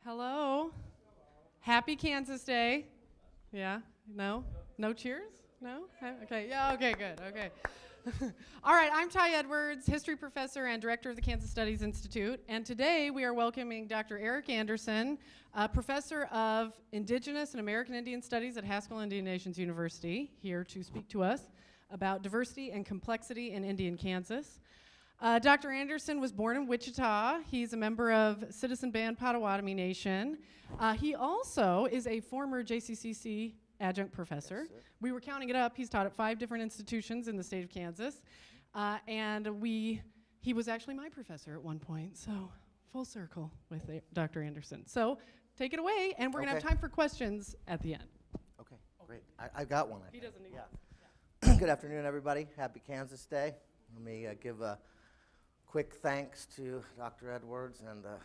Hello. Happy Kansas Day. Yeah? No? No cheers? No? Okay. Yeah, okay, good. Okay. All right, I'm Ty Edwards, history professor and director of the Kansas Studies Institute, and today we are welcoming Dr. Eric Anderson, professor of Indigenous and American Indian Studies at Haskell Indian Nations University, here to speak to us about diversity and complexity in Indian Kansas. Dr. Anderson was born in Wichita. He's a member of Citizen Band Potawatomi Nation. He also is a former JCCC adjunct professor. Yes, we were counting it up. He's taught at 5 different institutions in the state of Kansas. He was actually my professor at one point, so full circle with Dr. Anderson. So take it away, and we're going to have time for questions at the end. Okay, great. I got one. He doesn't need one. Good afternoon, everybody. Happy Kansas Day. Let me give a quick thanks to Dr. Edwards and the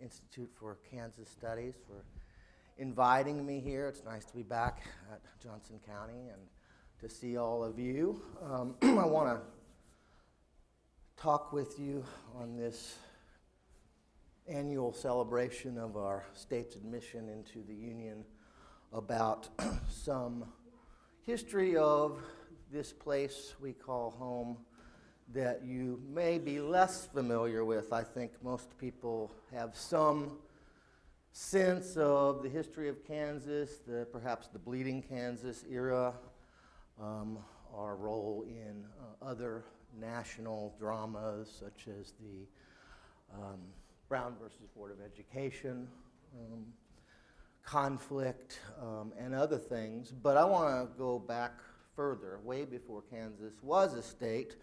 Institute for Kansas Studies for inviting me here. It's nice to be back at Johnson County and to see all of you. I want to talk with you on this annual celebration of our state's admission into the Union about some history of this place we call home that you may be less familiar with. I think most people have some sense of the history of Kansas, perhaps the Bleeding Kansas era, our role in other national dramas such as the Brown versus Board of Education conflict and other things. But I want to go back further, way before Kansas was a state,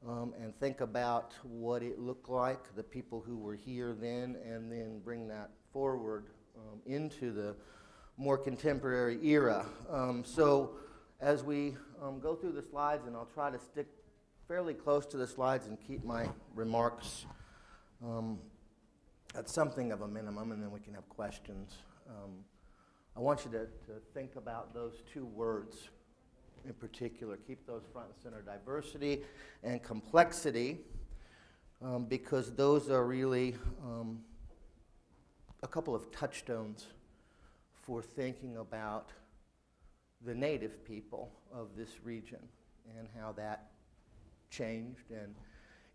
and think about what it looked like, the people who were here then, and then bring that forward into the more contemporary era. So as we go through the slides, and I'll try to stick fairly close to the slides and keep my remarks at something of a minimum, and then we can have questions. I want you to think about those 2 words in particular. Keep those front and center, diversity and complexity, because those are really a couple of touchstones for thinking about the native people of this region and how that changed and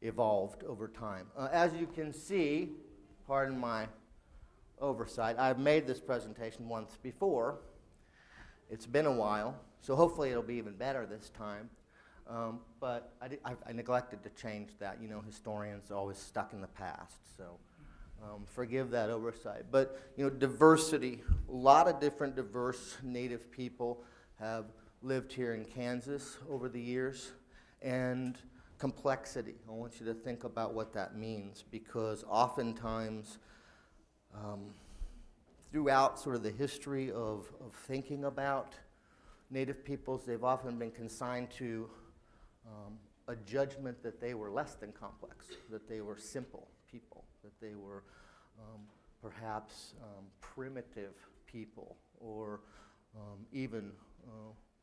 evolved over time. As you can see, pardon my oversight, I've made this presentation once before. It's been a while, so hopefully it'll be even better this time. But I neglected to change that. You know, historians are always stuck in the past, so forgive that oversight. But, you know, diversity, a lot of different diverse native people have lived here in Kansas over the years. And complexity, I want you to think about what that means, because oftentimes throughout sort of the history of thinking about native peoples, they've often been consigned to a judgment that they were less than complex, that they were simple people, that they were perhaps primitive people, or even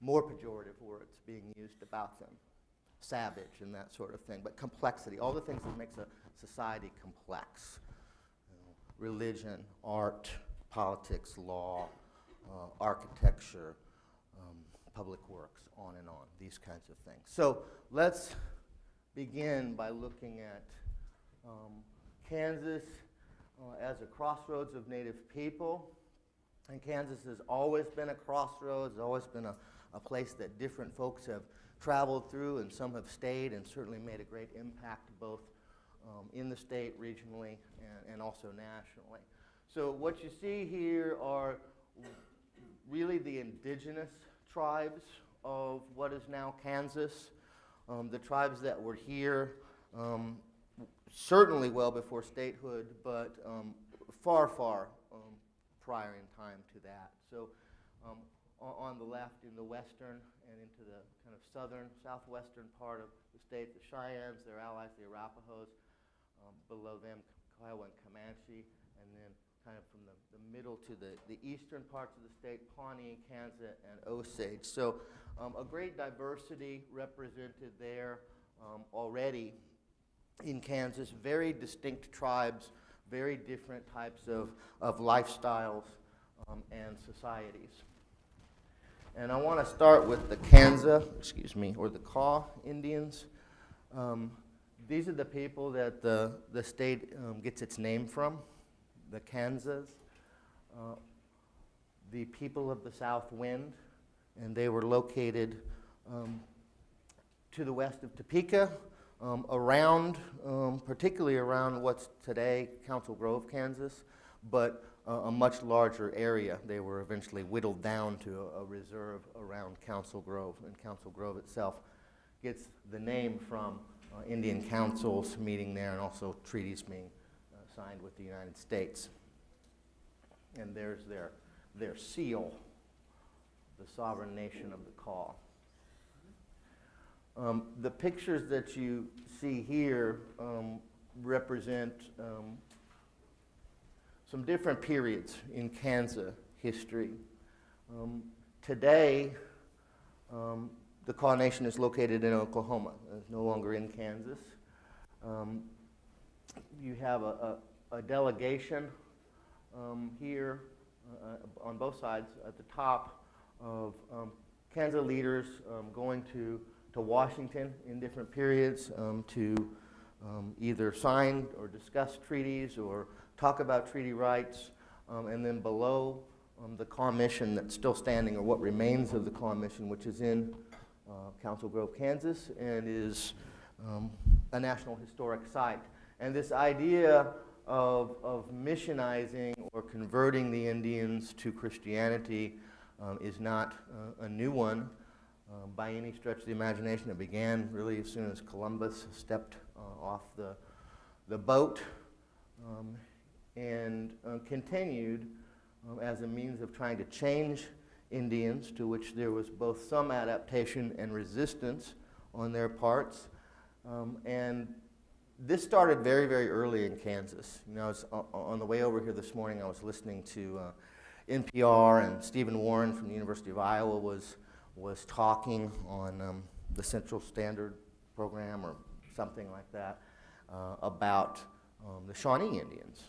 more pejorative words being used about them, savage and that sort of thing. But complexity, all the things that makes a society complex, religion, art, politics, law, architecture, public works, on and on, these kinds of things. So let's begin by looking at Kansas as a crossroads of native people. And Kansas has always been a crossroads, always been a place that different folks have traveled through, and some have stayed and certainly made a great impact both in the state, regionally, and also nationally. So what you see here are really the indigenous tribes of what is now Kansas, the tribes that were here certainly well before statehood, but far prior in time to that. So on the left, in the western and into the kind of southwestern part of the state, the Cheyennes, their allies, the Arapahoes, below them, Kiowa and Comanche, and then kind of from the middle to the eastern parts of the state, Pawnee, Kansa, and Osage. So a great diversity represented there already in Kansas, very distinct tribes, very different types of lifestyles and societies. And I want to start with the Kansa, or the Kaw Indians. These are the people that the state gets its name from, the Kansas. The people of the South Wind, and they were located to the west of Topeka, particularly around what's today Council Grove, Kansas, but a much larger area. They were eventually whittled down to a reserve around Council Grove, and Council Grove itself gets the name from Indian councils meeting there and also treaties being signed with the United States. And there's their seal, the sovereign nation of the Kaw. The pictures that you see here represent some different periods in Kansa history. Today, the Kaw Nation is located in Oklahoma. It's no longer in Kansas. You have a delegation here on both sides at the top of Kansa leaders going to Washington in different periods to either sign or discuss treaties or talk about treaty rights. And then below the Kaw Mission that's still standing, or what remains of the Kaw Mission, which is in Council Grove, Kansas, and is a National Historic Site. And this idea of missionizing or converting the Indians to Christianity is not a new one by any stretch of the imagination. It began really as soon as Columbus stepped off the boat and continued as a means of trying to change Indians, to which there was both some adaptation and resistance on their parts. And this started very, very early in Kansas. You know, I was on the way over here this morning, I was listening to NPR, and Stephen Warren from the University of Iowa was talking on the Central Standard Program or something like that about the Shawnee Indians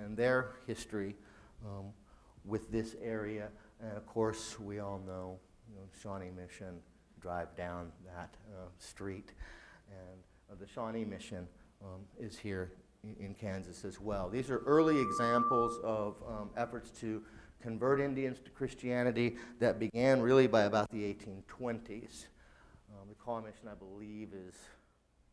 and their history with this area. And of course, we all know, Shawnee Mission, drive down that street, and the Shawnee Mission is here in Kansas as well. These are early examples of efforts to convert Indians to Christianity that began really by about the 1820s. The Kaw Mission, I believe, is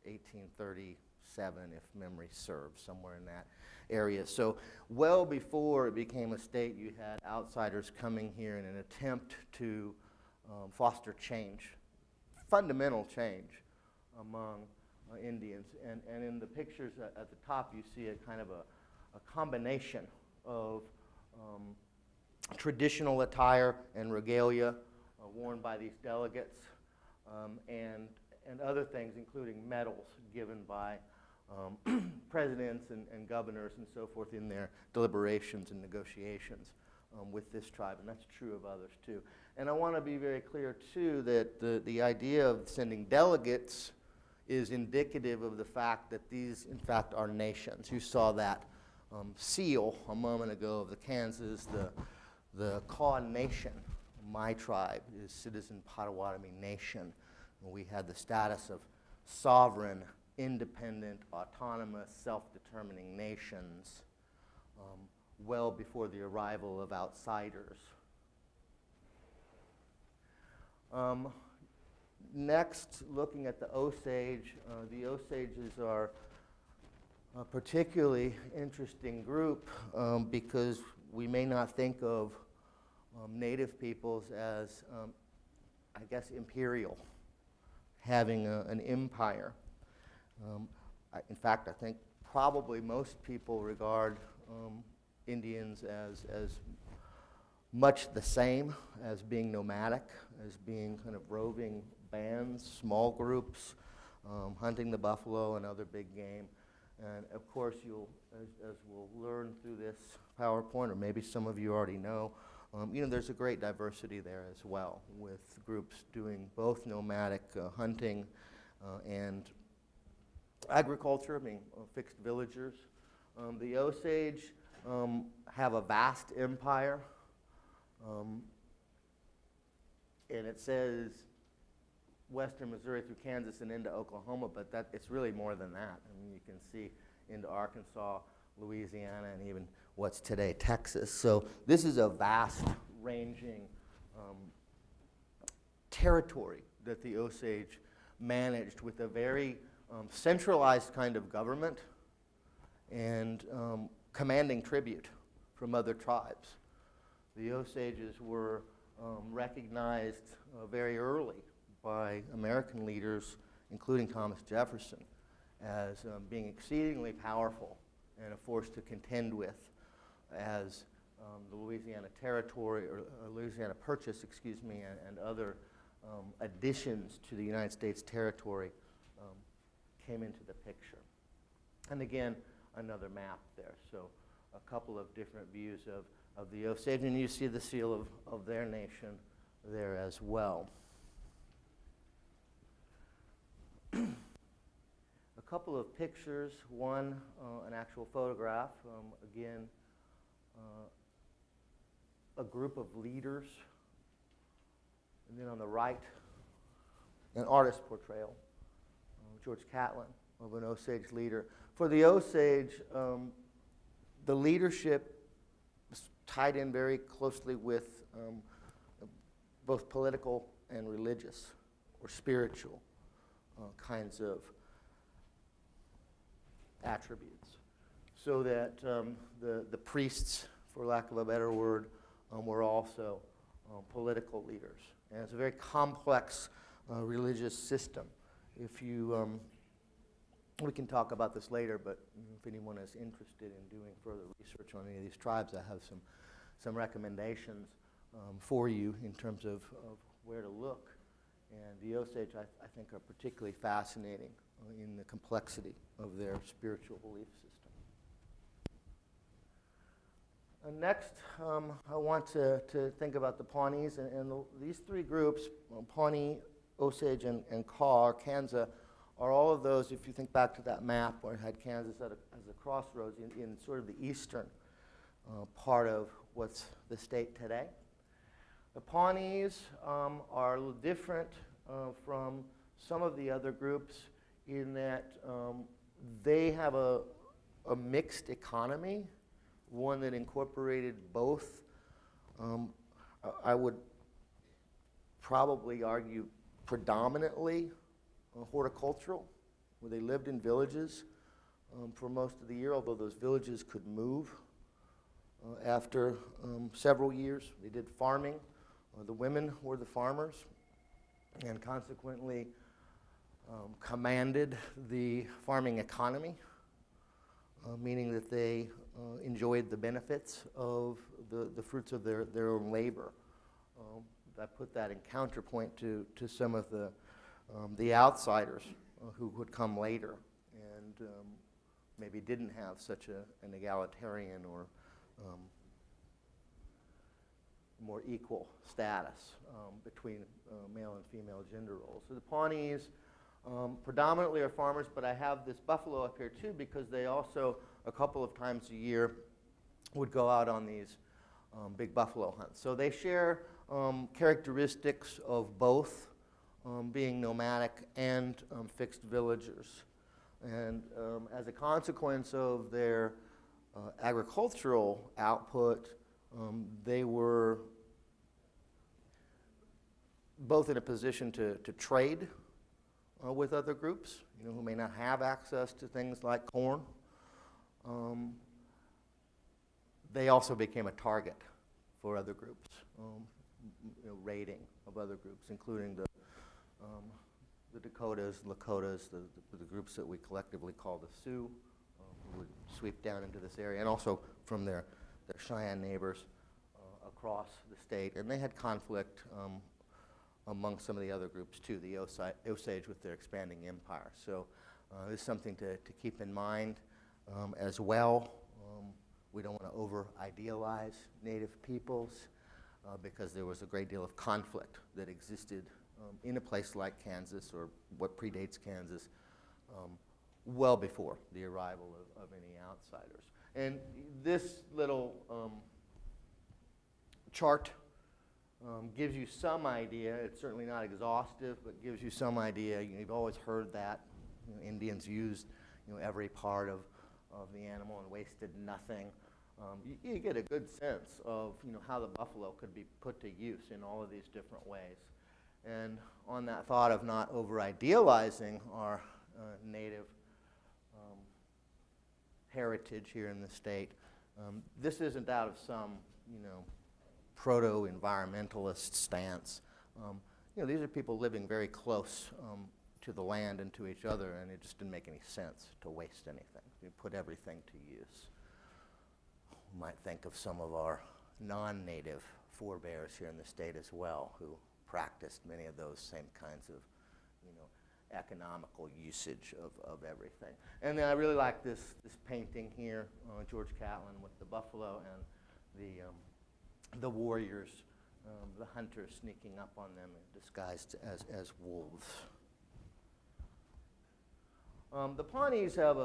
1837, if memory serves, somewhere in that area. So well before it became a state, you had outsiders coming here in an attempt to foster change, fundamental change among Indians. And in the pictures at the top, you see a kind of a combination of traditional attire and regalia worn by these delegates, and other things, including medals given by presidents and governors and so forth in their deliberations and negotiations with this tribe, and that's true of others too. And I want to be very clear too that the idea of sending delegates is indicative of the fact that these, in fact, are nations. You saw that seal a moment ago of the Kansas, the Kaw Nation, my tribe, is Citizen Potawatomi Nation. We had the status of sovereign, independent, autonomous, self-determining nations well before the arrival of outsiders. Next, looking at the Osage, the Osages are a particularly interesting group because we may not think of native peoples as, I guess, imperial, having an empire. In fact, I think probably most people regard Indians as much the same as being nomadic, as being kind of roving bands, small groups, hunting the buffalo and other big game. And of course, as we'll learn through this PowerPoint, or maybe some of you already know, there's a great diversity there as well, with groups doing both nomadic hunting and agriculture, being fixed villagers, The Osage have a vast empire, and it says western Missouri through Kansas and into Oklahoma, but it's really more than that. I mean, you can see into Arkansas, Louisiana, and even what's today Texas. So this is a vast ranging territory that the Osage managed with a very centralized kind of government and commanding tribute from other tribes. The Osages were recognized very early by American leaders, including Thomas Jefferson, as being exceedingly powerful and a force to contend with as the Louisiana Territory, or Louisiana Purchase, excuse me, and other additions to the United States territory came into the picture. And again, another map there. So a couple of different views of the Osage, and you see the seal of their nation there as well. A couple of pictures, one an actual photograph, again, a group of leaders, and then on the right, an artist portrayal, George Catlin, of an Osage leader. For the Osage, the leadership was tied in very closely with both political and religious or spiritual kinds of attributes. So that the priests, for lack of a better word, were also political leaders. And it's a very complex religious system. If you, we can talk about this later, but if anyone is interested in doing further research on any of these tribes, I have some recommendations for you in terms of where to look. And the Osage, I think, are particularly fascinating in the complexity of their spiritual belief system. Next, I want to think about the Pawnees, and these three groups, Pawnee, Osage, and Kiowa, Kansa, are all of those, if you think back to that map where it had Kansas as a crossroads in sort of the eastern part of what's the state today. The Pawnees are a little different from some of the other groups in that they have a mixed economy, one that incorporated both, I would probably argue predominantly horticultural, where they lived in villages for most of the year, although those villages could move after several years. They did farming. The women were the farmers and consequently commanded the farming economy, meaning that they enjoyed the benefits of the fruits of their own labor. I put that in counterpoint to some of the outsiders who would come later and maybe didn't have such an egalitarian or more equal status between male and female gender roles. So the Pawnees predominantly are farmers, but I have this buffalo up here too because they also, a couple of times a year, would go out on these big buffalo hunts. So they share characteristics of both being nomadic and fixed villagers. And as a consequence of their agricultural output, they were both in a position to trade with other groups, who may not have access to things like corn. They also became a target for other groups, raiding of other groups, including the Dakotas, Lakotas, the groups that we collectively call the Sioux, who would sweep down into this area, and also from their Cheyenne neighbors across the state. And they had conflict among some of the other groups too, the Osage with their expanding empire. So this is something to keep in mind as well. We don't want to over-idealize Native peoples because there was a great deal of conflict that existed in a place like Kansas, or what predates Kansas, well before the arrival of any outsiders. And this little chart gives you some idea. It's certainly not exhaustive, but gives you some idea. You've always heard that Indians used every part of the animal and wasted nothing. You get a good sense of how the buffalo could be put to use in all of these different ways. And on that thought of not over-idealizing our native heritage here in the state, this isn't out of some proto-environmentalist stance. These are people living very close to the land and to each other, and it just didn't make any sense to waste anything. You put everything to use. You might think of some of our non-native forebears here in the state as well, who practiced many of those same kinds of economical usage of everything. And then I really like this painting here, George Catlin with the buffalo and the warriors, the hunters sneaking up on them disguised as wolves. The Pawnees have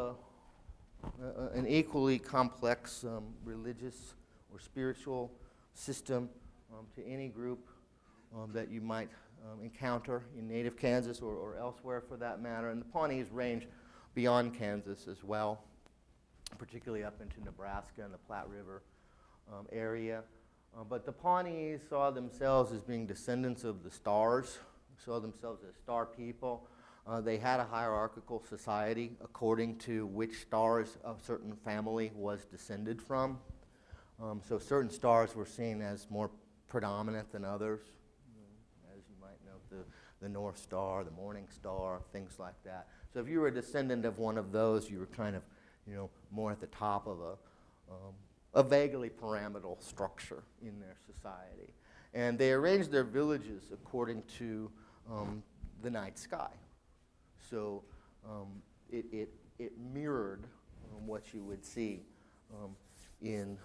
an equally complex religious or spiritual system to any group that you might encounter in native Kansas or elsewhere for that matter. And the Pawnees range beyond Kansas as well, particularly up into Nebraska and the Platte River area. But the Pawnees saw themselves as being descendants of the stars, saw themselves as star people. They had a hierarchical society according to which stars a certain family was descended from. So certain stars were seen as more predominant than others. As you might know, the North Star, the Morning Star, things like that. So if you were a descendant of one of those, you were kind of, more at the top of a vaguely pyramidal structure in their society. And they arranged their villages according to the night sky. So it mirrored what you would see in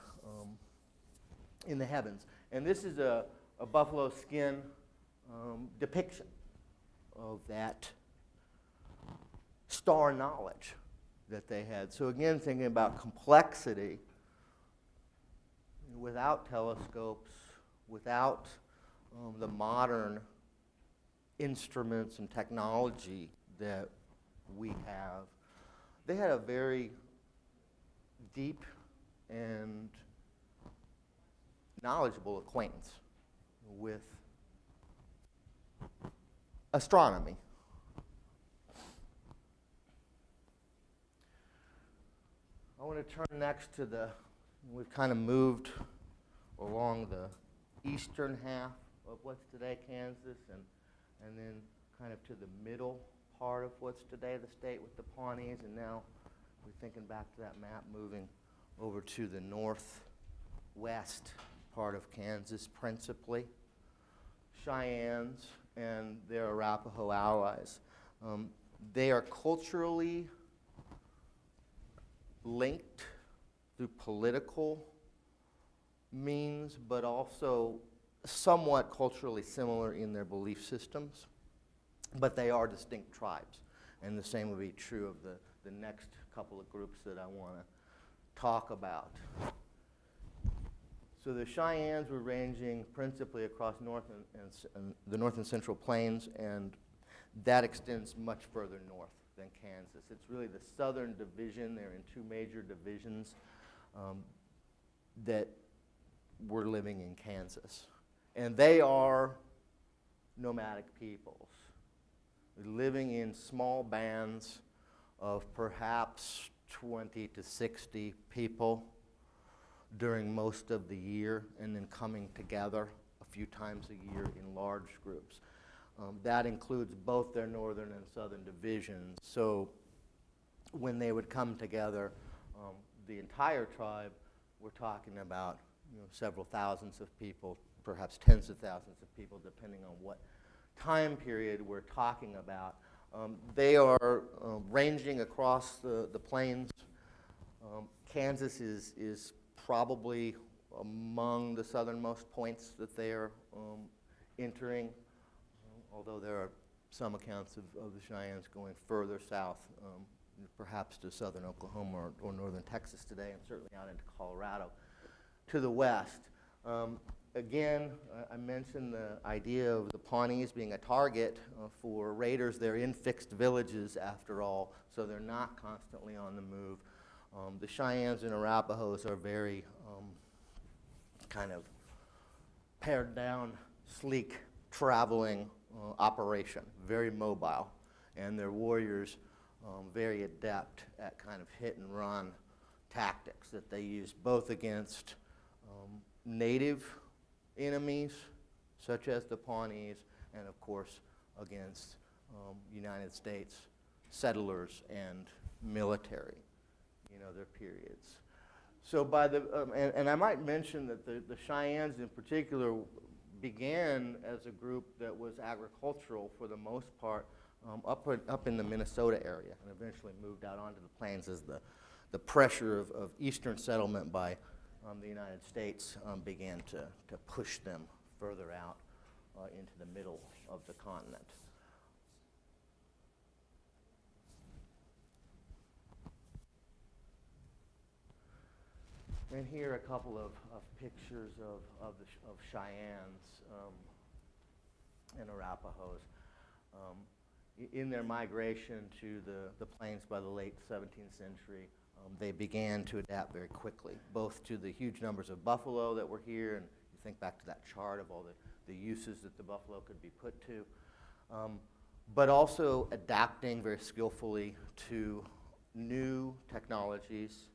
the heavens. And this is a buffalo skin depiction of that star knowledge that they had. So again, thinking about complexity, without telescopes, without the modern instruments and technology that we have, they had a very deep and knowledgeable acquaintance with astronomy. I want to turn next to we've kind of moved along the eastern half of what's today Kansas, and then kind of to the middle part of what's today the state with the Pawnees, and now we're thinking back to that map, moving over to the northwest part of Kansas, principally. Cheyennes and their Arapaho allies. They are culturally linked through political means, but also somewhat culturally similar in their belief systems. But they are distinct tribes, and the same would be true of the next couple of groups that I want to talk about. So the Cheyennes were ranging principally across the north and central plains, and that extends much further north than Kansas. It's really the southern division. They're in two major divisions that were living in Kansas. And they are nomadic peoples, living in small bands of perhaps 20 to 60 people during most of the year, and then coming together a few times a year in large groups. That includes both their northern and southern divisions. So when they would come together, the entire tribe, we're talking about several thousands of people, perhaps tens of thousands of people, depending on what time period we're talking about. They are ranging across the plains. Kansas is probably among the southernmost points that they are entering, although there are some accounts of the Cheyennes going further south perhaps to southern Oklahoma or northern Texas today, and certainly out into Colorado to the west. Again, I mentioned the idea of the Pawnees being a target for raiders. They're in fixed villages, after all, so they're not constantly on the move. The Cheyennes and Arapahoes are very kind of pared down, sleek, traveling operation, very mobile, and their warriors very adept at kind of hit and run tactics that they use both against native enemies, such as the Pawnees, and of course against United States settlers and military in other periods. So by the, and I might mention that the Cheyennes in particular began as a group that was agricultural for the most part up in the Minnesota area, and eventually moved out onto the plains as the pressure of eastern settlement by the United States began to push them further out into the middle of the continent. And here are a couple of pictures of Cheyennes and Arapahoes. In their migration to the plains by the late 17th century, they began to adapt very quickly, both to the huge numbers of buffalo that were here, and you think back to that chart of all the uses that the buffalo could be put to, but also adapting very skillfully to new technologies,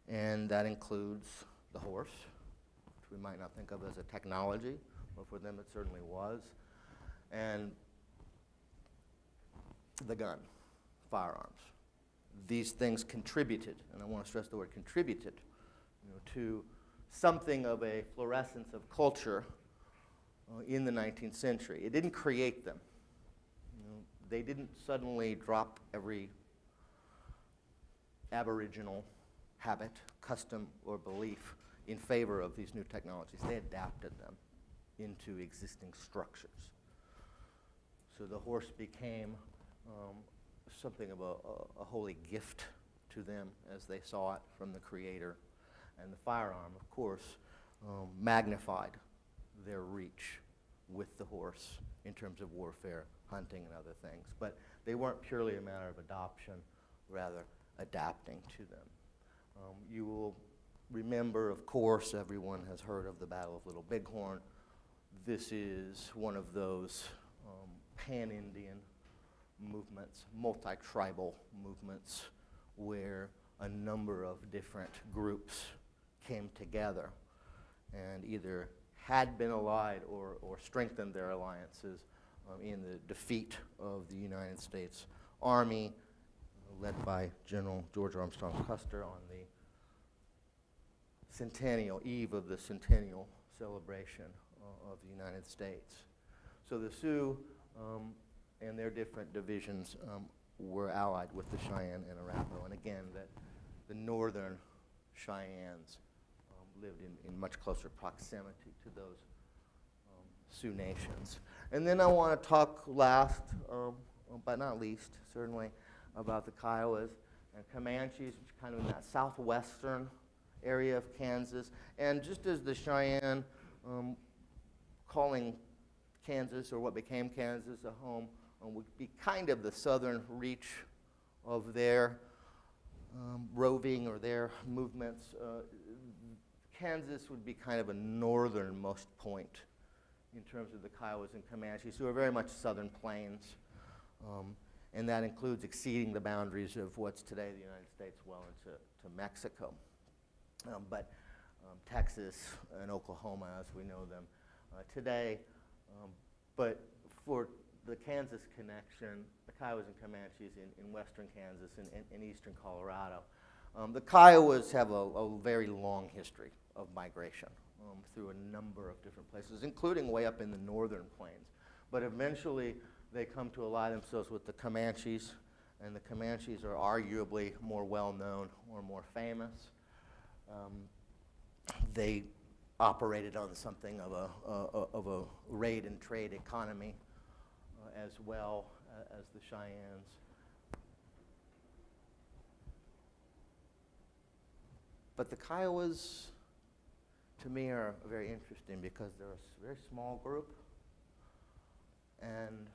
and that includes the horse, which we might not think of as a technology, but for them it certainly was, and the gun, firearms. These things contributed, and I want to stress the word contributed, to something of a fluorescence of culture in the 19th century. It didn't create them. They didn't suddenly drop every Aboriginal habit, custom, or belief in favor of these new technologies. They adapted them into existing structures. So the horse became something of a holy gift to them as they saw it from the Creator. And the firearm, of course, magnified their reach with the horse in terms of warfare, hunting, and other things. But they weren't purely a matter of adoption, rather adapting to them. You will remember, of course, everyone has heard of the Battle of Little Bighorn. This is one of those pan-Indian movements, multi-tribal movements, where a number of different groups came together and either had been allied or strengthened their alliances in the defeat of the United States Army, led by General George Armstrong Custer on the centennial, eve of the centennial celebration of the United States. So the Sioux and their different divisions were allied with the Cheyenne and Arapaho. And again, that the northern Cheyennes lived in much closer proximity to those Sioux nations. And then I want to talk last, but not least, certainly, about the Kiowas and Comanches, which are kind of in that southwestern area of Kansas. And just as the Cheyenne, calling Kansas, or what became Kansas, a home, would be kind of the southern reach of their roving or their movements. Kansas would be kind of a northernmost point in terms of the Kiowas and Comanches, who are very much southern plains. And that includes exceeding the boundaries of what's today the United States well into Mexico. But Texas and Oklahoma, as we know them today. But for the Kansas connection, the Kiowas and Comanches in western Kansas and eastern Colorado. The Kiowas have a very long history of migration through a number of different places, including way up in the northern plains. But eventually, they come to ally themselves with the Comanches, and the Comanches are arguably more well-known or more famous. They operated on something of a raid and trade economy as well as the Cheyennes. But the Kiowas, to me, are very interesting because they're a very small group, and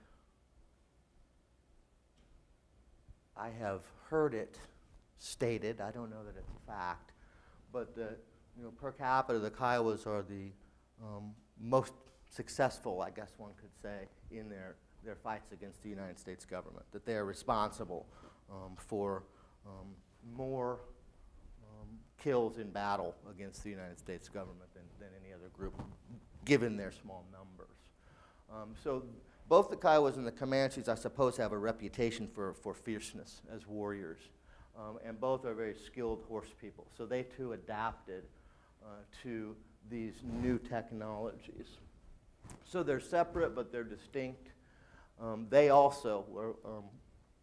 I have heard it stated, I don't know that it's a fact, but per capita, the Kiowas are the most successful, I guess one could say, in their fights against the United States government, that they are responsible for more kills in battle against the United States government than any other group, given their small numbers. So both the Kiowas and the Comanches, I suppose, have a reputation for fierceness as warriors, and both are very skilled horse people. So they too adapted to these new technologies. So they're separate, but they're distinct. They also were,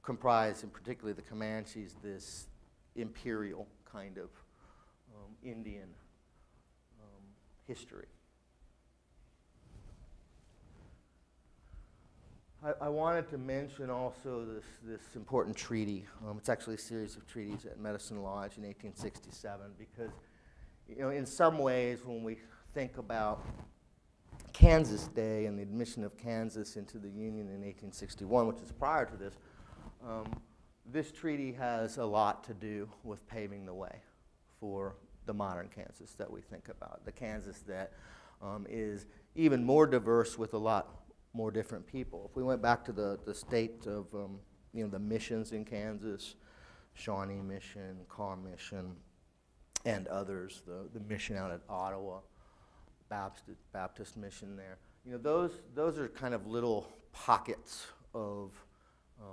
comprise, and particularly the Comanches, this imperial kind of Indian history. I wanted to mention also this important treaty. It's actually a series of treaties at Medicine Lodge in 1867 because, in some ways when we think about Kansas Day and the admission of Kansas into the Union in 1861, which is prior to this, this treaty has a lot to do with paving the way for the modern Kansas that we think about, the Kansas that is even more diverse with a lot more different people. If we went back to the state of the missions in Kansas, Shawnee Mission, Carr Mission, and others, the mission out at Ottawa, Baptist mission there. Those are kind of little pockets of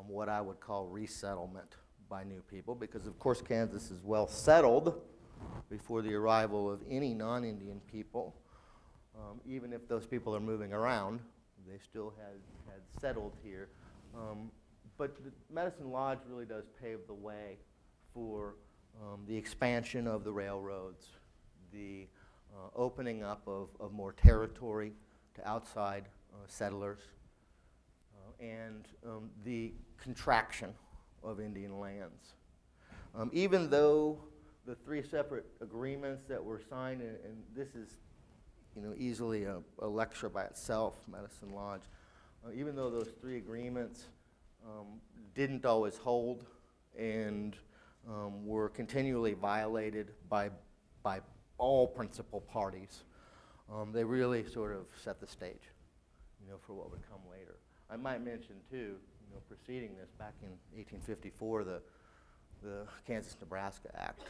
what I would call resettlement by new people, because of course Kansas is well settled before the arrival of any non-Indian people. Even if those people are moving around, they still had settled here. But the Medicine Lodge really does pave the way for the expansion of the railroads, the opening up of more territory to outside settlers, and the contraction of Indian lands. Even though the three separate agreements that were signed, and this is easily a lecture by itself, Medicine Lodge, even though those three agreements didn't always hold and were continually violated by all principal parties, they really sort of set the stage, for what would come later. I might mention too, preceding this, back in 1854, the Kansas-Nebraska Act,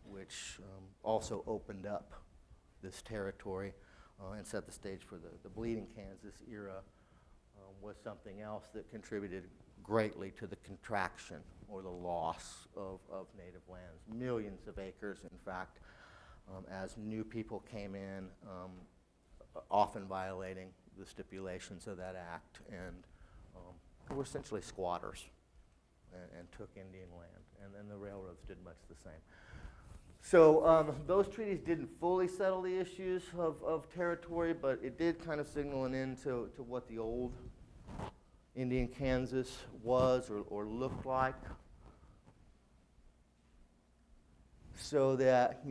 which also opened up this territory and set the stage for the Bleeding Kansas era, was something else that contributed greatly to the contraction or the loss of native lands. Millions of acres, in fact, as new people came in, often violating the stipulations of that act, and were essentially squatters and took Indian land. And then the railroads did much the same. So those treaties didn't fully settle the issues of territory, but it did kind of signal an end to what the old Indian Kansas was or looked like. So that,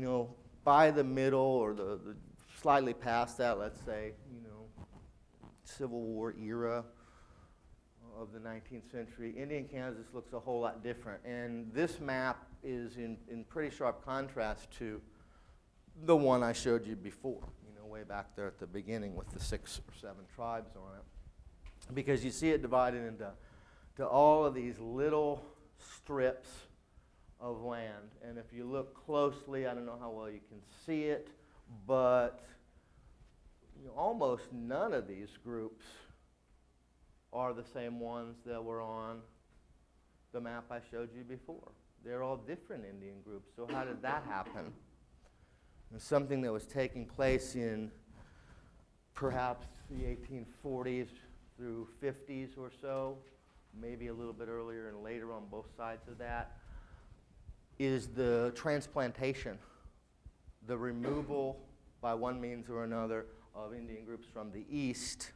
by the middle or the slightly past that, let's say, Civil War era of the 19th century, Indian Kansas looks a whole lot different. And this map is in pretty sharp contrast to the one I showed you before, way back there at the beginning with the 6 or 7 tribes on it. Because you see it divided into all of these little strips of land. And if you look closely, I don't know how well you can see it, but almost none of these groups are the same ones that were on the map I showed you before. They're all different Indian groups. So how did that happen? It's something that was taking place in perhaps the 1840s through 50s or so, maybe a little bit earlier and later on both sides of that, is the transplantation, the removal by one means or another of Indian groups from the east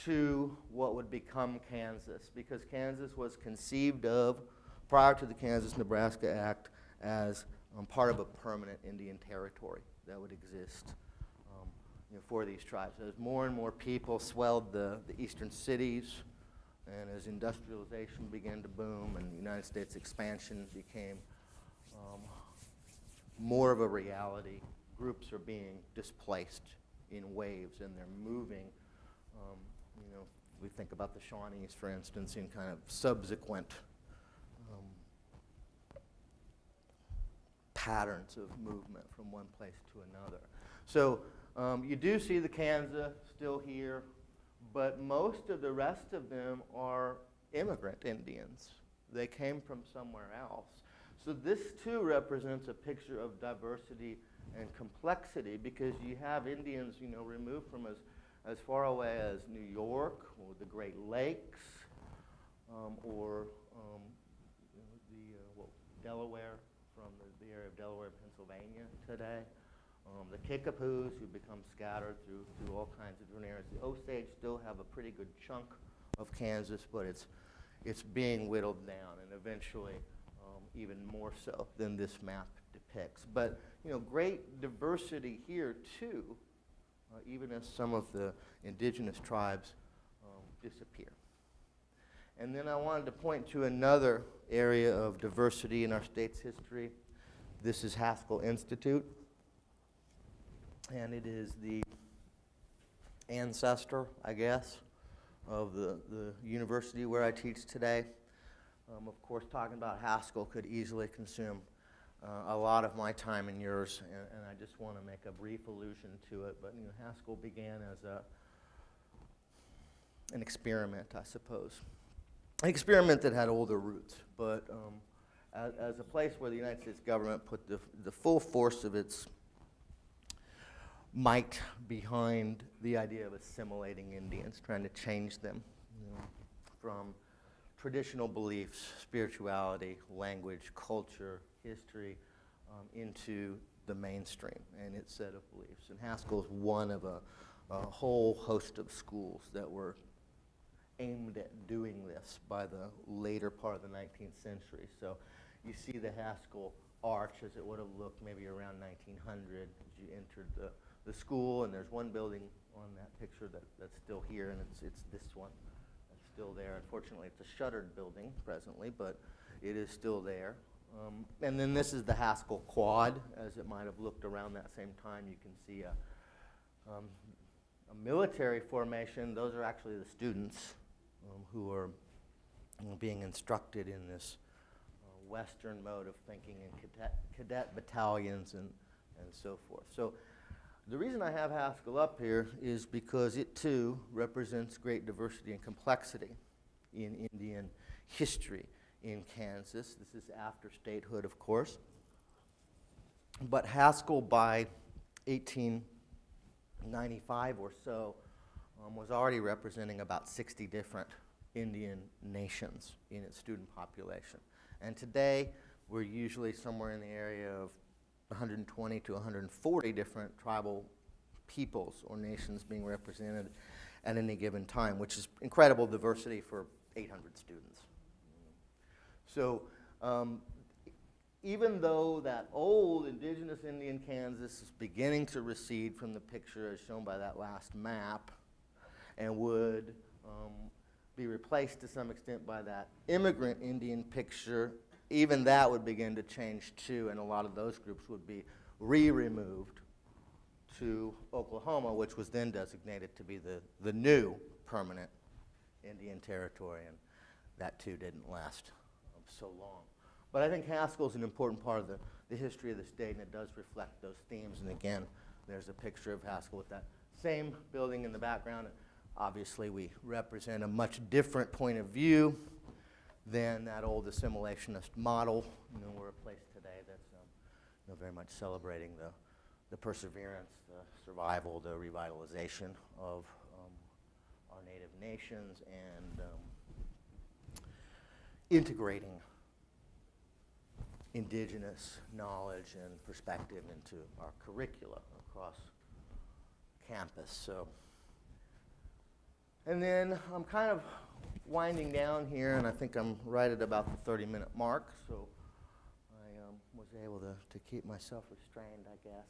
to what would become Kansas, because Kansas was conceived of prior to the Kansas-Nebraska Act as part of a permanent Indian territory that would exist for these tribes. As more and more people swelled the eastern cities, and as industrialization began to boom and the United States expansion became more of a reality, groups are being displaced in waves, and they're moving. We think about the Shawnees, for instance, in kind of subsequent patterns of movement from one place to another. So you do see the Kansa still here, but most of the rest of them are immigrant Indians. They came from somewhere else. So this too represents a picture of diversity and complexity, because you have Indians, removed from as far away as New York or the Great Lakes, or Delaware, from the area of Delaware, Pennsylvania today. The Kickapoos, who become scattered through all kinds of different areas. The Osage still have a pretty good chunk of Kansas, but it's being whittled down, and eventually even more so than this map depicts. But great diversity here too, even as some of the indigenous tribes disappear. And then I wanted to point to another area of diversity in our state's history. This is Haskell Institute, and it is the ancestor, I guess, of the university where I teach today. Of course, talking about Haskell could easily consume a lot of my time and yours, and I just want to make a brief allusion to it. But Haskell began as an experiment, I suppose. An experiment that had older roots, but as a place where the United States government put the full force of its might behind the idea of assimilating Indians, trying to change them from traditional beliefs, spirituality, language, culture, history, into the mainstream and its set of beliefs. And Haskell is one of a whole host of schools that were aimed at doing this by the later part of the 19th century. So you see the Haskell arch as it would have looked maybe around 1900 as you entered the school, and there's one building on that picture that's still here, and it's this one that's still there. Unfortunately, it's a shuttered building presently, but it is still there. And then this is the Haskell Quad, as it might have looked around that same time. You can see a military formation. Those are actually the students who are being instructed in this Western mode of thinking in cadet battalions and so forth. So the reason I have Haskell up here is because it too represents great diversity and complexity in Indian history in Kansas. This is after statehood, of course. But Haskell, by 1895 or so, was already representing about 60 different Indian nations in its student population. And today, we're usually somewhere in the area of 120 to 140 different tribal peoples or nations being represented at any given time, which is incredible diversity for 800 students. So even though that old indigenous Indian Kansas is beginning to recede from the picture as shown by that last map, and would be replaced to some extent by that immigrant Indian picture, even that would begin to change too, and a lot of those groups would be removed to Oklahoma, which was then designated to be the new permanent Indian territory, and that too didn't last so long. But I think Haskell's an important part of the history of the state, and it does reflect those themes. And again, there's a picture of Haskell with that same building in the background. Obviously, we represent a much different point of view than that old assimilationist model. We're a place today that's very much celebrating the perseverance, the survival, the revitalization of our native nations, and integrating indigenous knowledge and perspective into our curricula across campus. So, and then I'm kind of winding down here, and I think I'm right at about the 30-minute mark. So I was able to keep myself restrained, I guess.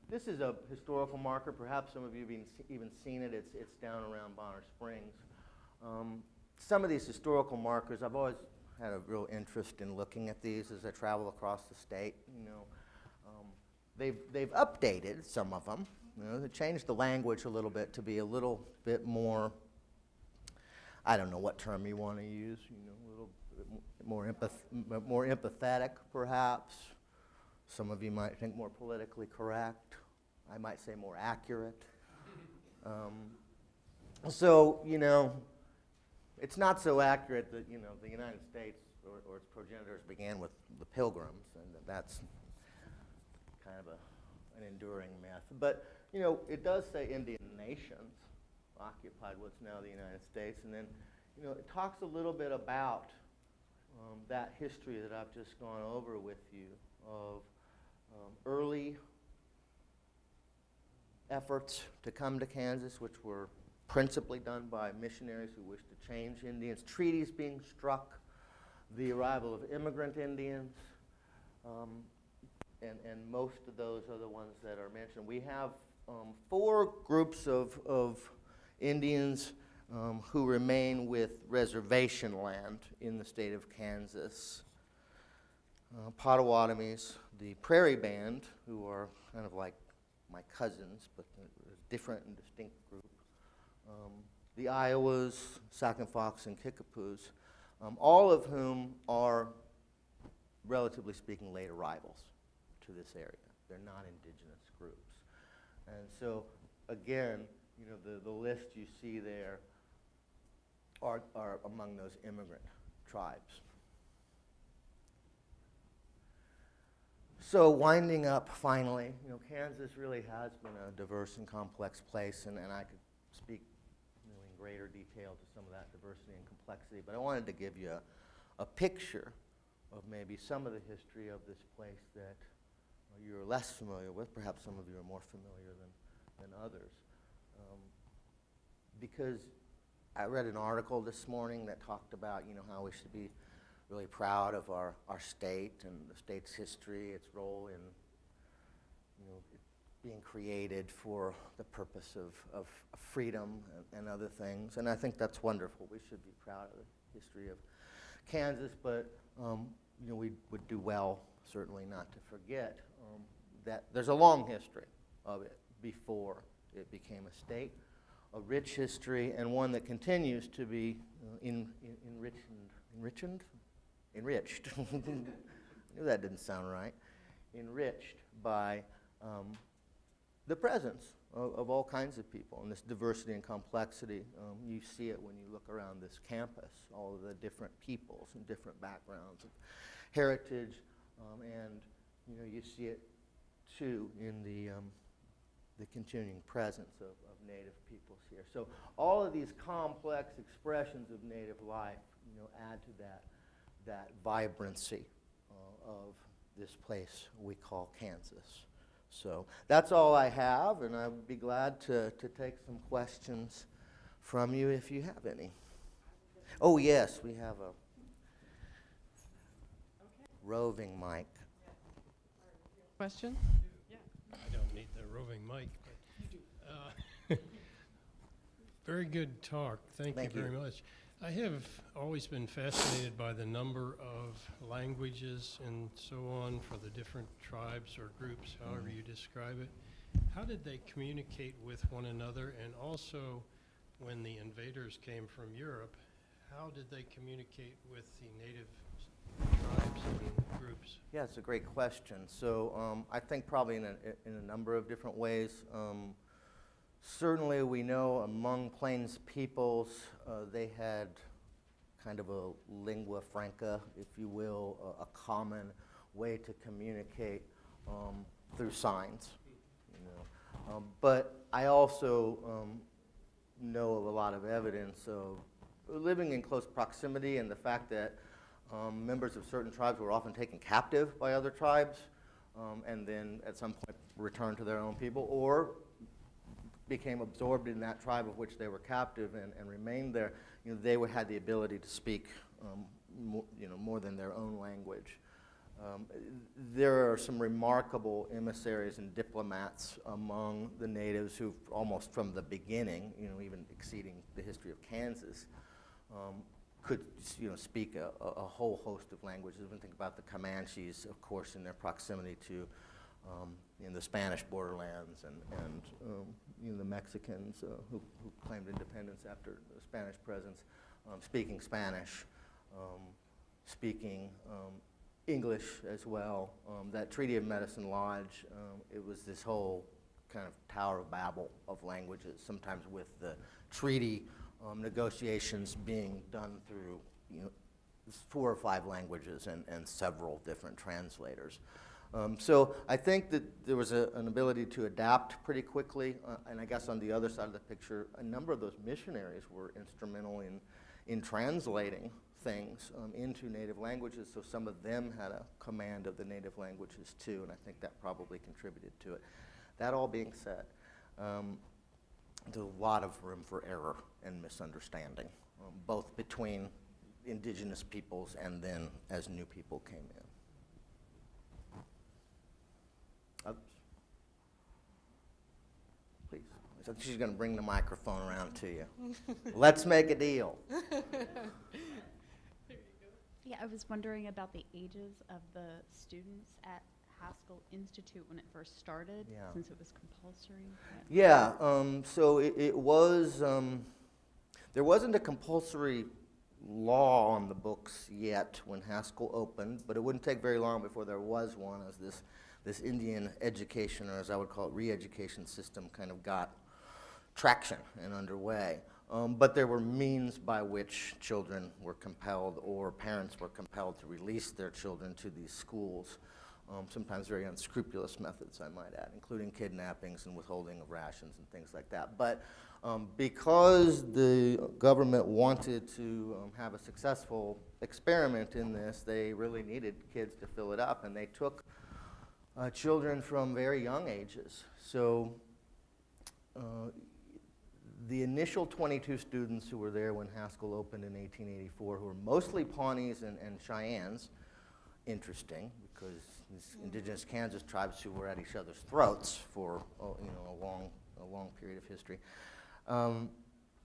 This is a historical marker. Perhaps some of you have even seen it. It's down around Bonner Springs. Some of these historical markers, I've always had a real interest in looking at these as I travel across the state. They've updated some of them. They changed the language a little bit to be a little bit more, I don't know what term you want to use, a little bit more empathetic, perhaps. Some of you might think more politically correct. I might say more accurate. So, it's not so accurate that, the United States or its progenitors began with the Pilgrims, and that's kind of an enduring myth. But, it does say Indian nations occupied what's now the United States, and then, it talks a little bit about that history that I've just gone over with you of early efforts to come to Kansas, which were principally done by missionaries who wished to change Indians, treaties being struck, the arrival of immigrant Indians, and most of those are the ones that are mentioned. We have 4 groups of Indians who remain with reservation land in the state of Kansas. Potawatomis, the Prairie Band, who are kind of like my cousins, but a different and distinct group. The Iowas, Sac and Fox, and Kickapoos, all of whom are, relatively speaking, late arrivals to this area. They're not indigenous groups. And so, again, the list you see there are among those immigrant tribes. So winding up, finally, Kansas really has been a diverse and complex place, and I could speak in greater detail to some of that diversity and complexity, but I wanted to give you a picture of maybe some of the history of this place that you're less familiar with. Perhaps some of you are more familiar than others. Because I read an article this morning that talked about, how we should be really proud of our state and the state's history, its role in, being created for the purpose of freedom and other things. And I think that's wonderful. We should be proud of the history of Kansas, but we would do well, certainly not to forget that there's a long history of it before it became a state, a rich history, and one that continues to be enriched. I knew that didn't sound right. Enriched by the presence of all kinds of people, and this diversity and complexity. You see it when you look around this campus, all of the different peoples and different backgrounds of heritage, and you see it too in the continuing presence of Native peoples here. So all of these complex expressions of Native life, add to that vibrancy of this place we call Kansas. So that's all I have, and I would be glad to take some questions from you if you have any. Oh yes, we have a roving mic. Question? I don't need the roving mic, but very good talk. Thank you very much. I have always been fascinated by the number of languages and so on for the different tribes or groups, however you describe it. How did they communicate with one another? And also, when the invaders came from Europe, how did they communicate with the native tribes and groups? Yeah, it's a great question. So I think probably in a number of different ways. Certainly we know among Plains peoples, they had kind of a lingua franca, if you will, a common way to communicate through signs. But I also know of a lot of evidence of living in close proximity, and the fact that members of certain tribes were often taken captive by other tribes and then at some point returned to their own people, or became absorbed in that tribe of which they were captive and remained there. They had the ability to speak more than their own language. There are some remarkable emissaries and diplomats among the natives who, almost from the beginning, even exceeding the history of Kansas, could speak a whole host of languages. When we think about the Comanches, of course, in their proximity to the Spanish borderlands, and the Mexicans who claimed independence after the Spanish presence, speaking Spanish, speaking English as well. That Treaty of Medicine Lodge, it was this whole kind of Tower of Babel of languages, sometimes with the treaty negotiations being done through 4 or 5 languages and several different translators. So I think that there was an ability to adapt pretty quickly, and I guess on the other side of the picture, a number of those missionaries were instrumental in translating things into native languages, so some of them had a command of the native languages too, and I think that probably contributed to it. That all being said, there's a lot of room for error and misunderstanding, both between indigenous peoples and then as new people came in. Others? Please. So she's going to bring the microphone around to you. Let's make a deal. Yeah, I was wondering about the ages of the students at Haskell Institute when it first started, since it was compulsory. Yeah, so it was, there wasn't a compulsory law on the books yet when Haskell opened, but it wouldn't take very long before there was one, as this Indian education, or as I would call it, re-education system kind of got traction and underway. But there were means by which children were compelled, or parents were compelled to release their children to these schools, sometimes very unscrupulous methods, I might add, including kidnappings and withholding of rations and things like that. But because the government wanted to have a successful experiment in this, they really needed kids to fill it up, and they took children from very young ages. So the initial 22 students who were there when Haskell opened in 1884, who were mostly Pawnees and Cheyennes, interesting, because these indigenous Kansas tribes who were at each other's throats for a long period of history,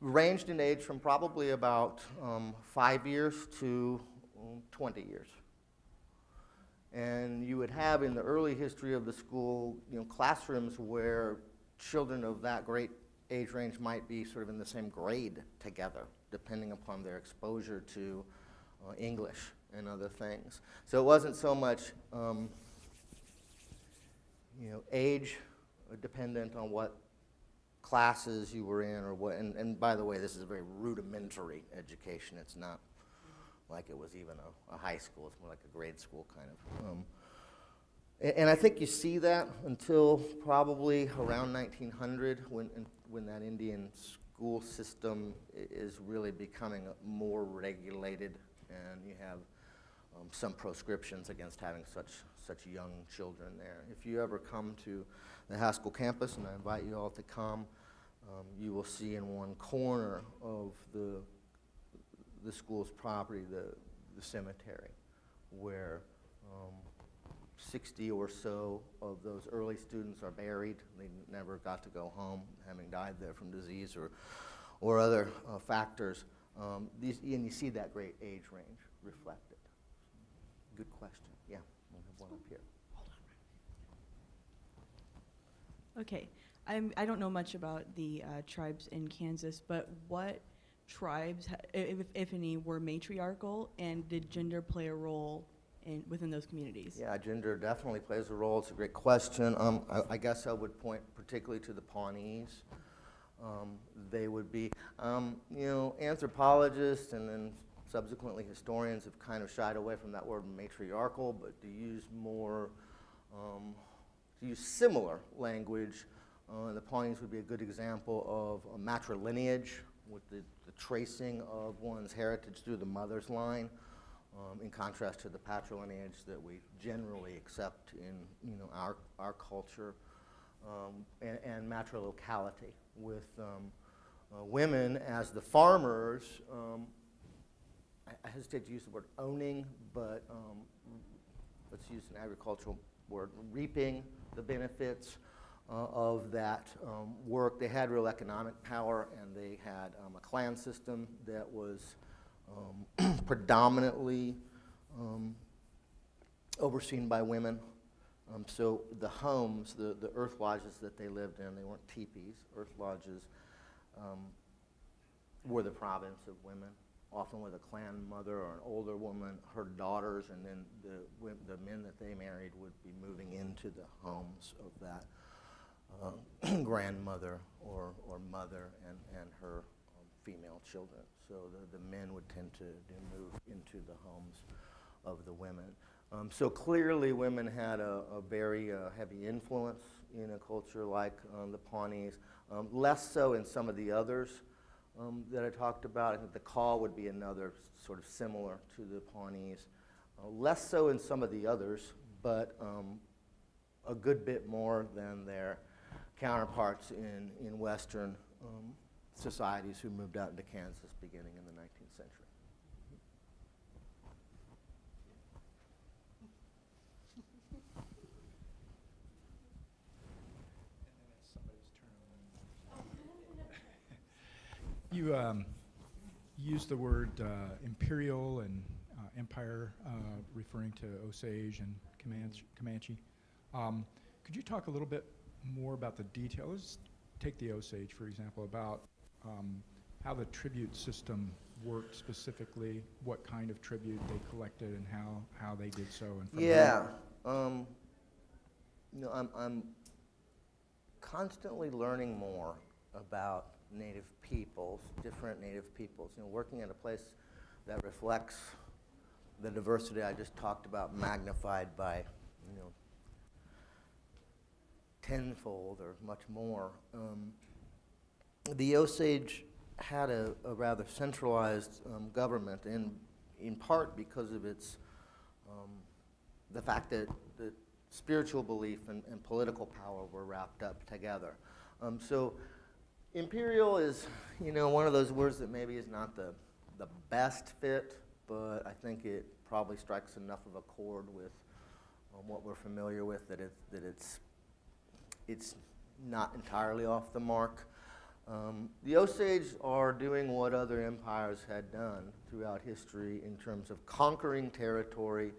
ranged in age from probably about 5 years to 20 years. And you would have in the early history of the school, classrooms where children of that great age range might be sort of in the same grade together, depending upon their exposure to English and other things. So it wasn't so much age dependent on what classes you were in, or what. And by the way, this is a very rudimentary education. It's not like it was even a high school. It's more like a grade school kind of. And I think you see that until probably around 1900, when that Indian school system is really becoming more regulated, and you have some proscriptions against having such young children there. If you ever come to the Haskell campus, and I invite you all to come, you will see in one corner of the school's property the cemetery, where 60 or so of those early students are buried. They never got to go home, having died there from disease or other factors. And you see that great age range reflected. Good question. Yeah, we'll have one up here. Okay, I don't know much about the tribes in Kansas, but what tribes, if any, were matriarchal, and did gender play a role within those communities? Yeah, gender definitely plays a role. It's a great question. I guess I would point particularly to the Pawnees. They would be, anthropologists and then subsequently historians have kind of shied away from that word matriarchal, but to use similar language. The Pawnees would be a good example of a matrilineage, with the tracing of one's heritage through the mother's line, in contrast to the patrilineage that we generally accept in our culture, and matrilocality, with women as the farmers. I hesitate to use the word owning, but let's use an agricultural word, reaping the benefits of that work. They had real economic power, and they had a clan system that was predominantly overseen by women. So the homes, the earth lodges that they lived in, they weren't teepees. Earth lodges were the province of women, often with a clan mother or an older woman, her daughters, and then the men that they married would be moving into the homes of that grandmother or mother and her female children. So the men would tend to move into the homes of the women. So clearly women had a very heavy influence in a culture like the Pawnees, less so in some of the others that I talked about. I think the Kaw would be another sort of similar to the Pawnees. Less so in some of the others, but a good bit more than their counterparts in Western societies who moved out into Kansas beginning in the 19th century. You used the word Imperial and Empire, referring to Osage and Comanche. Could you talk a little bit more about the details? Let's take the Osage, for example, about how the tribute system worked specifically, what kind of tribute they collected, and how they did so. And yeah, I'm constantly learning more about Native peoples, different Native peoples. Working at a place that reflects the diversity I just talked about, magnified by, tenfold or much more. The Osage had a rather centralized government, in part because of its the fact that spiritual belief and political power were wrapped up together. So Imperial is, one of those words that maybe is not the best fit, but I think it probably strikes enough of a chord with what we're familiar with that it's not entirely off the mark. The Osage are doing what other empires had done throughout history in terms of conquering territory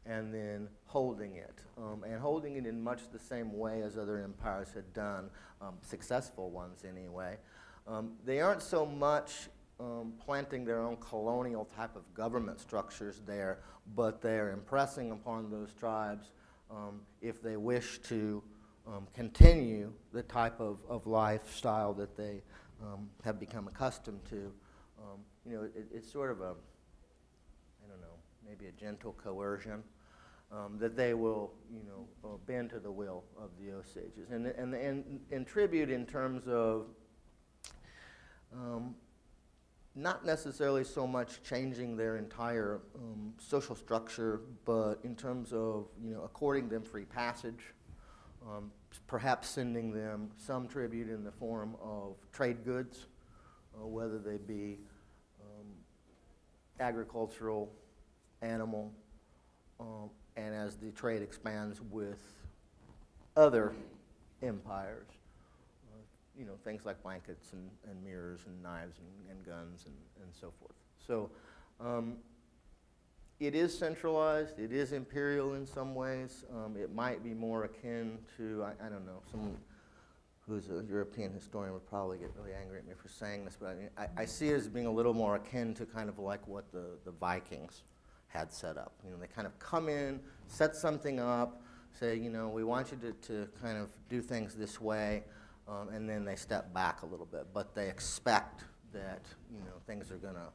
and then holding it, and holding it in much the same way as other empires had done, successful ones anyway. They aren't so much planting their own colonial type of government structures there, but they're impressing upon those tribes, if they wish to continue the type of lifestyle that they have become accustomed to. It's sort of maybe a gentle coercion that they will, bend to the will of the Osages. And tribute in terms of not necessarily so much changing their entire social structure, but in terms of, according them free passage, perhaps sending them some tribute in the form of trade goods, whether they be agricultural, animal, and as the trade expands with other empires, things like blankets and mirrors and knives and guns and so forth. So it is centralized. It is imperial in some ways. It might be more akin to, I don't know, someone who's a European historian would probably get really angry at me for saying this, but I see it as being a little more akin to kind of like what the Vikings had set up. They kind of come in, set something up, say, we want you to kind of do things this way, and then they step back a little bit, but they expect that, things are going to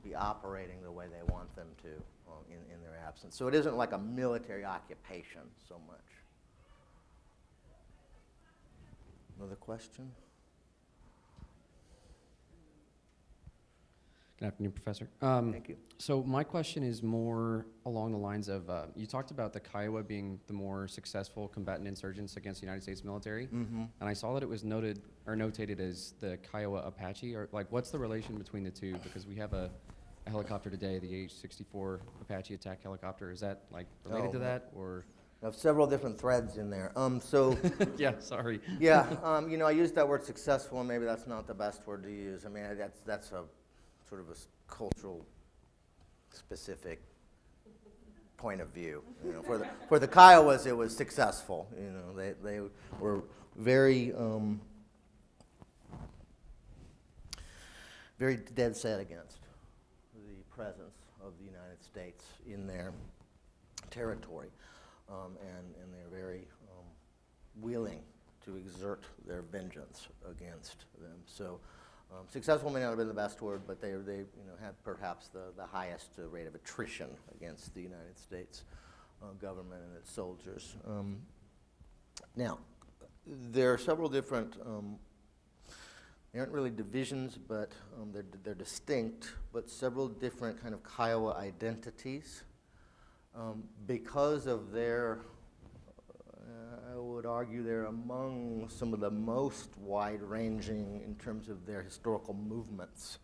be operating the way they want them to in their absence. So it isn't like a military occupation so much. Another question? Good afternoon, Professor. Thank you. So my question is more along the lines of, you talked about the Kiowa being the more successful combatant insurgents against the United States military, and I saw that it was noted or notated as the Kiowa Apache. Or like, what's the relation between the two? Because we have a a helicopter today, the H-64 Apache attack helicopter. Is that like related to Oh, that, or? I have several different threads in there. So, Yeah, sorry. yeah, you know, I used that word successful, and maybe that's not the best word to use. I mean, that's a sort of a cultural specific point of view. You know, for the Kiowas, it was successful. You know, they were very very dead set against the presence of the United States in their territory, and they're very willing to exert their vengeance against them. So. Successful may not have been the best word, but they you know, had perhaps the highest rate of attrition against the United States government and its soldiers. Now, there are several different, they aren't really divisions, but they're distinct, but several different kind of Kiowa identities because of their, I would argue they're among some of the most wide-ranging in terms of their historical movements.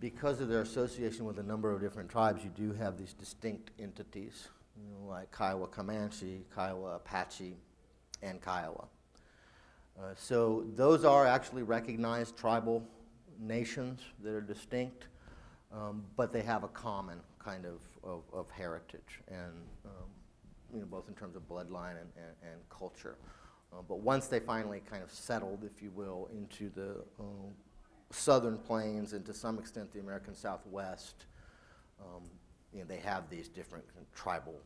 Because of their association with a number of different tribes, you do have these distinct entities, you know, like Kiowa Comanche, Kiowa Apache, and Kiowa. So those are actually recognized tribal nations that are distinct, but they have a common kind of heritage, and you know, both in terms of bloodline and culture. But once they finally kind of settled, if you will, into the southern plains and to some extent the American Southwest, you know, they have these different tribal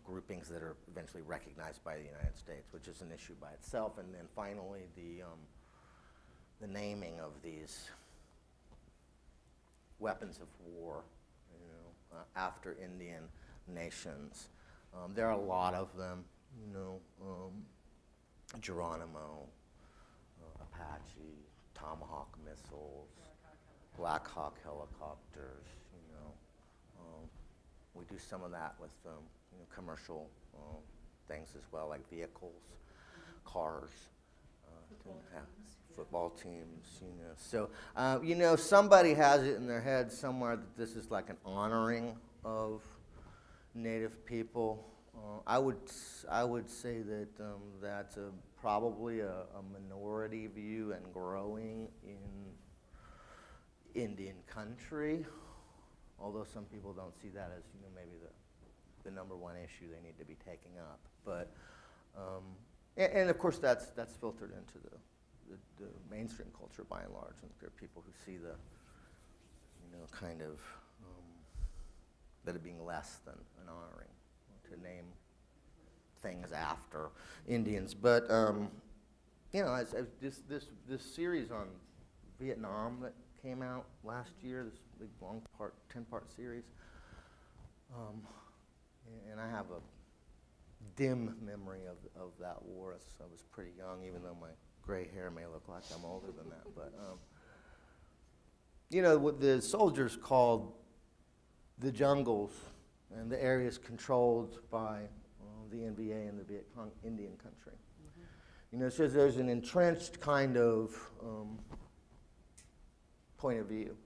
groupings that are eventually recognized by the United States, which is an issue by itself. And then finally the naming of these weapons of war, you know, after Indian nations. There are a lot of them, you know, Geronimo, Apache, Tomahawk missiles, Black Hawk helicopters, you know. We do some of that with you know, commercial things as well, like vehicles, cars, football teams, you know. So, you know, somebody has it in their head somewhere that this is like an honoring of Native people. I would say that that's probably a minority view and growing in Indian country, although some people don't see that as, you know, maybe the number one issue they need to be taking up. But and of course that's filtered into the mainstream culture by and large, and there are people who see the, you know, kind of that are being less than an honoring to name things after Indians. But you know, as this series on Vietnam that came out last year, this big long 10-part series, and I have a dim memory of that war. I was pretty young, even though my gray hair may look like I'm older than that. But you know, what the soldiers called the jungles and the areas controlled by the NVA and the Viet Cong Indian country. Mm-hmm. You know, so there's an entrenched kind of point of view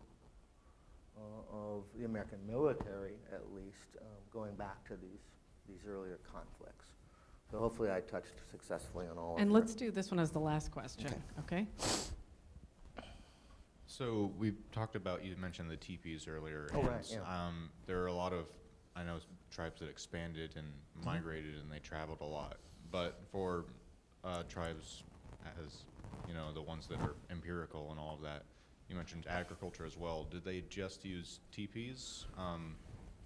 of the American military, at least, going back to these earlier conflicts. So hopefully I touched successfully on all of them. And let's do this one as the last question, okay? So we talked about, you mentioned the teepees earlier. Oh, and, right, yeah. There are a lot of, I know, tribes that expanded and migrated and they traveled a lot. But for tribes as, you know, the ones that are empirical and all of that, you mentioned agriculture as well. Did they just use teepees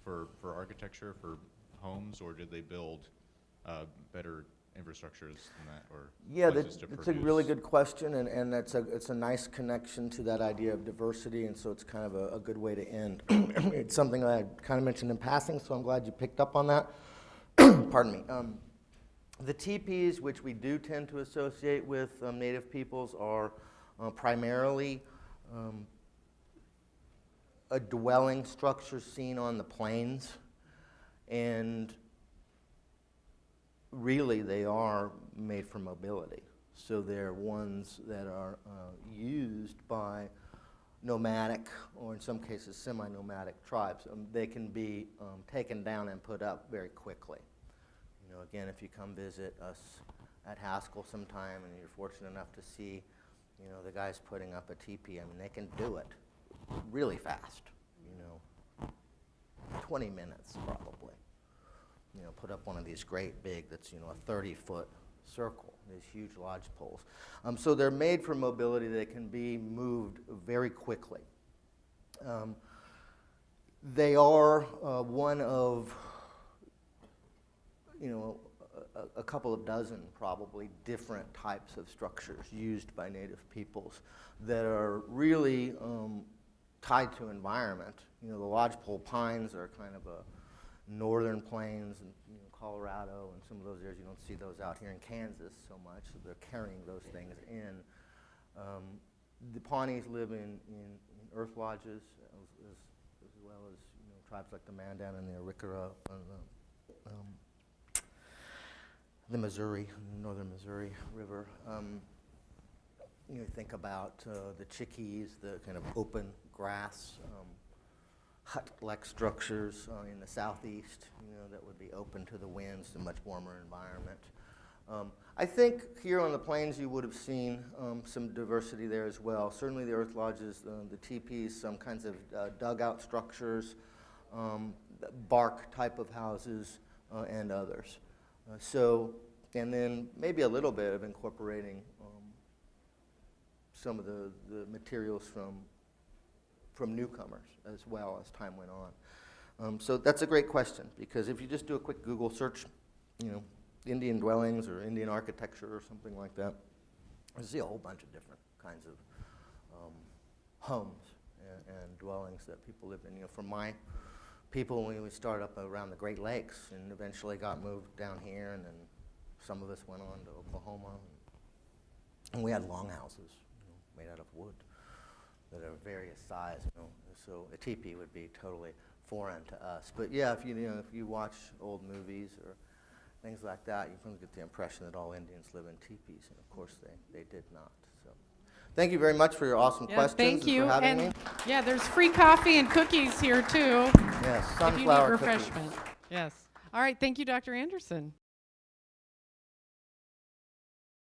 for architecture, for homes, or did they build better infrastructures than that, or yeah, places to that's a really good question, and it's a nice connection to that idea of diversity, and so it's kind of a good way to end. It's something that I kind of mentioned in passing, so I'm glad you picked up on that. Pardon me. The teepees, which we do tend to associate with Native peoples, are primarily a dwelling structure seen on the plains, and really they are made for mobility. So they're ones that are used by nomadic, or in some cases semi-nomadic tribes. They can be taken down and put up very quickly. You know, again, if you come visit us at Haskell sometime and you're fortunate enough to see, you know, the guys putting up a teepee, I mean, they can do it really fast, you know, 20 minutes probably. You know, put up one of these great big, that's, you know, a 30-foot circle, these huge lodge poles. So they're made for mobility. They can be moved very quickly. They are one of, you know, a couple of dozen probably different types of structures used by Native peoples that are really tied to environment. You know, the lodgepole pines are kind of a northern plains and, you know, Colorado and some of those areas. You don't see those out here in Kansas so much, so they're carrying those things in. The Pawnees live in earth lodges as well as, you know, tribes like the Mandan and the Arikara and the Missouri, northern Missouri River. You know, think about the Chickees, the kind of open grass hut-like structures in the southeast, you know, that would be open to the winds, a much warmer environment. I think here on the plains you would have seen some diversity there as well. Certainly the earth lodges, the teepees, some kinds of dugout structures, bark type of houses, and others. And then maybe a little bit of incorporating some of the materials from newcomers as well as time went on. So that's a great question, because if you just do a quick Google search, you know, Indian dwellings or Indian architecture or something like that, you see a whole bunch of different kinds of homes and dwellings that people live in. You know, from my people, when we started up around the Great Lakes and eventually got moved down here, and then some of us went on to Oklahoma, and we had longhouses, you know, made out of wood that are various size. You know, so a teepee would be totally foreign to us. But yeah, if you watch old movies or things like that, you can get the impression that all Indians live in teepees, and of course they did not. So, thank you very much for your awesome questions. Thank you. And for having And me. yeah, there's free coffee and cookies here too. Yes, If you need sunflower cookies. refreshment. Yes. All right. Thank you, Dr. Anderson.